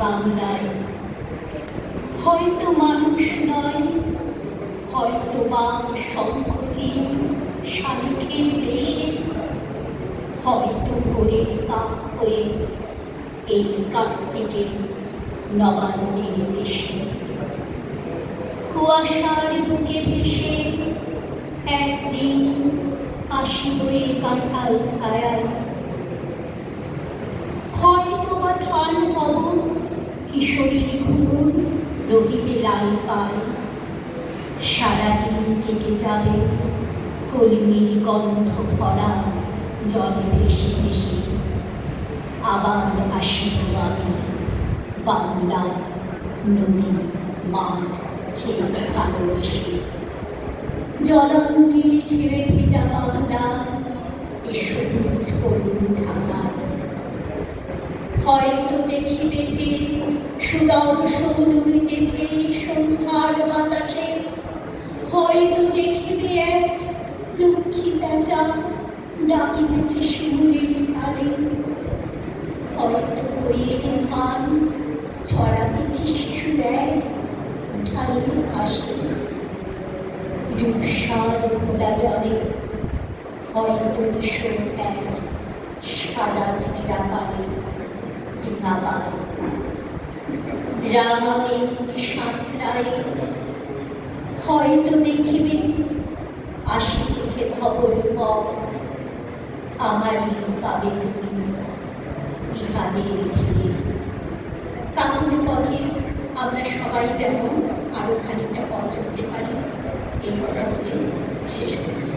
বাংলায়। হয়তো মানুষ নয়, হয়তো বা সংকোচিন শালিখের বেশে, হয়তো ভোরের কাক হয়ে এই কার্তিকে নবান্নের দেশে। কুয়াশার বুকে ভেসে একদিন আসিব এই কাঁঠাল ছায়ায়। হয়তো বা ধান হব কিশোরীর ঘুমুর রহিবে লাল পায়। সারাদিন কেটে যাবে কলমির গন্ধ ভরা জলে ভেসে ভেসে। আবার আসিব আমি বাংলা নদী মাঠ ক্ষেত ভালোবেসে। জলাঙ্গির ঢেউয়ে ভেজা বাংলা এ সবুজ করুণ ঢাকা। হয়তো দেখিবে যে সুদর্শন উড়িতেছে সন্ধ্যার বাতাসে। হয়তো দেখিবে এক লক্ষ্মী পেঁচা ডাকিতেছে শিমুলের ঢালে। হয়তো ঘড়ির ধান ছড়াতেছে শিশু এক ঢালের ঘাসে। রূপসার ঘোলা জলে হয়তো কিশোর এক সাদা ছেঁড়া পালে ডিঙা পায়। রাঙা মেঘ সাঁতরায় হয়তো দেখিবে আসিতেছে ধবল পথ। আমারই পাবে তুমি ইহাদের ভিড়ে। কাকুর পথে আমরা সবাই যেন আরো খানিকটা পথ চলতে পারি, এই কথা বলে শেষ করছি।